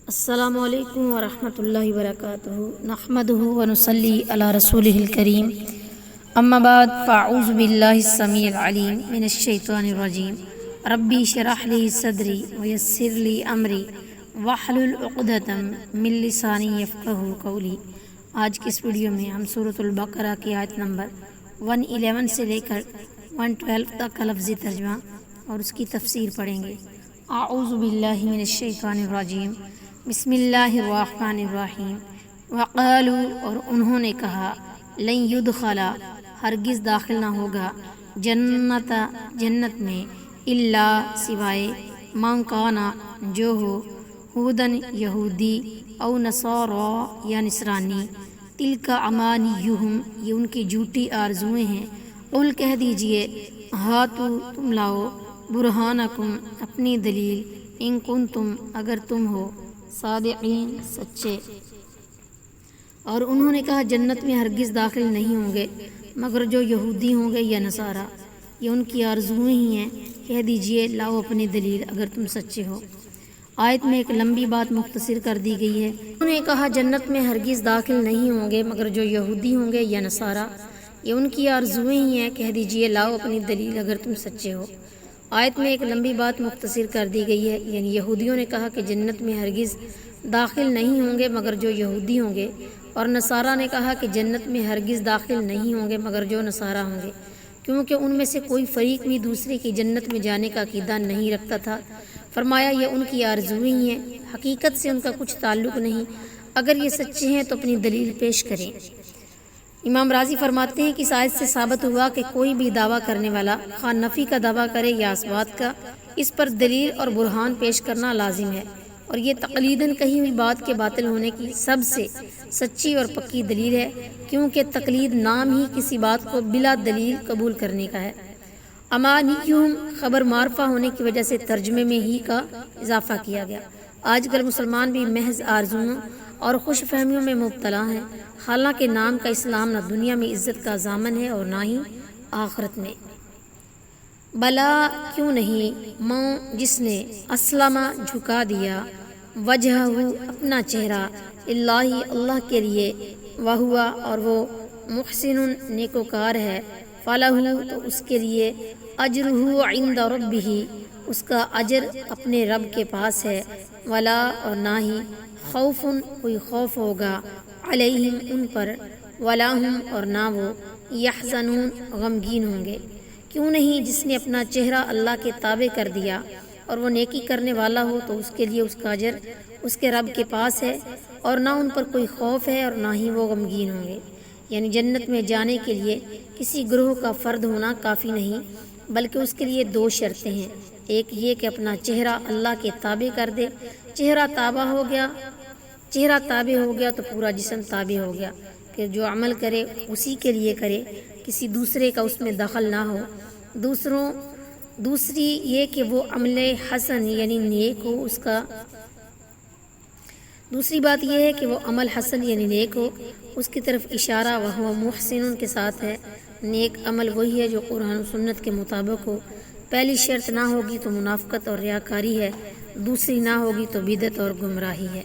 السلام علیکم ورحمۃ اللہ وبرکاتہ نحمدہ ونصلی علی رسولہ الکریم اما بعد فاعوذ باللہ السمیع العلیم من الشیطان الرجیم ربی اشرح لی صدری ویسر لی امری واحلل عقدۃ من لسانی یفقہوا قولی۔ آج کی اس ویڈیو میں ہم سورۃ البقرہ کی آیت نمبر 111 سے لے کر 112 تک کا لفظی ترجمہ اور اس کی تفسیر پڑھیں گے۔ اعوذ باللہ من الشیطان الرجیم، بسم اللہ الرحمن الرحیم۔ وقالوا، اور انہوں نے کہا، لن يدخلا، ہرگز داخل نہ ہوگا، جنت میں، الا سوائے، من کانا، جو ہو، ہودن یہودی، او نصارا یا نصرانی، تلک امانیہم، یہ ان کی جھوٹی آرزویں ہیں۔ قل، کہہ دیجئے، ہاتو، تم لاؤ، برہانکم، اپنی دلیل، ان کنتم، اگر تم ہو، صادقین، سچے۔ اور انہوں نے کہا جنت میں ہرگز داخل نہیں ہوں گے مگر جو یہودی ہوں گے یا نصارہ، یہ ان کی آرزویں ہی ہیں۔ کہہ دیجئے، لاؤ اپنی دلیل اگر تم سچے ہو۔ آیت میں ایک لمبی بات مختصر کر دی گئی ہے۔ انہوں نے کہا جنت میں ہرگز داخل نہیں ہوں گے مگر جو یہودی ہوں گے یا نصارہ، یہ ان کی آرزویں ہی ہیں۔ کہہ دیجئے، لاؤ اپنی دلیل اگر تم سچے ہو۔ آیت میں ایک لمبی بات مختصر کر دی گئی ہے، یعنی یہودیوں نے کہا کہ جنت میں ہرگز داخل نہیں ہوں گے مگر جو یہودی ہوں گے، اور نصارہ نے کہا کہ جنت میں ہرگز داخل نہیں ہوں گے مگر جو نصارہ ہوں گے، کیونکہ ان میں سے کوئی فریق بھی دوسرے کی جنت میں جانے کا عقیدہ نہیں رکھتا تھا۔ فرمایا یہ ان کی آرزویں ہی ہیں، حقیقت سے ان کا کچھ تعلق نہیں۔ اگر یہ سچے ہیں تو اپنی دلیل پیش کریں۔ امام راضی فرماتے ہیں کہ اس آیت سے ثابت ہوا کہ کوئی بھی دعویٰ کرنے والا، خواہ نفی کا دعویٰ کرے یا اثبات کا، اس پر دلیل اور برہان پیش کرنا لازم ہے، اور یہ تقلیداً کہی ہوئی بات کے باطل ہونے کی سب سے سچی اور پکی دلیل ہے، کیونکہ تقلید نام ہی کسی بات کو بلا دلیل قبول کرنے کا ہے۔ امانیہم، خبر معرفہ ہونے کی وجہ سے ترجمے میں ہی کا اضافہ کیا گیا۔ آج کل مسلمان بھی محض آرزوؤں اور خوش فہمیوں میں مبتلا ہیں، حالانکہ نام کا اسلام نہ دنیا میں عزت کا ضامن ہے اور نہ ہی آخرت میں۔ بلا، کیوں نہیں، من، جس نے، اسلم، جھکا دیا، وجہہ، اپنا چہرہ، اللہ، اللہ کے لیے، وہوا، اور وہ، محسن، نیکوکار ہے، فلہ، تو اس کے لیے، اجرہ عند ربہ، اس کا اجر اپنے رب کے پاس ہے، ولا، اور نہ ہی، خوف، کوئی خوف ہوگا، علیہم، ان پر، ولا ہم، اور نہ وہ، یحزنون، غمگین ہوں گے۔ کیوں نہیں، جس نے اپنا چہرہ اللہ کے تابع کر دیا اور وہ نیکی کرنے والا ہو تو اس کے لیے اس کا اجر اس کے رب کے پاس ہے، اور نہ ان پر کوئی خوف ہے اور نہ ہی وہ غمگین ہوں گے۔ یعنی جنت میں جانے کے لیے کسی گروہ کا فرد ہونا کافی نہیں، بلکہ اس کے لیے دو شرطیں ہیں۔ ایک یہ کہ اپنا چہرہ اللہ کے تابع کر دے، چہرہ تابع ہو گیا تو پورا جسم تابع ہو گیا، کہ جو عمل کرے اسی کے لیے کرے، کسی دوسرے کا اس میں دخل نہ ہو۔ دوسری یہ کہ وہ عمل حسن یعنی نیک ہو، دوسری بات یہ ہے کہ وہ عمل حسن یعنی نیک ہو، اس کی طرف اشارہ وہو محسن کے ساتھ ہے۔ نیک عمل وہی ہے جو قرآن و سنت کے مطابق ہو۔ پہلی شرط نہ ہوگی تو منافقت اور ریاکاری ہے، دوسری نہ ہوگی تو بدعت اور گمراہی ہے۔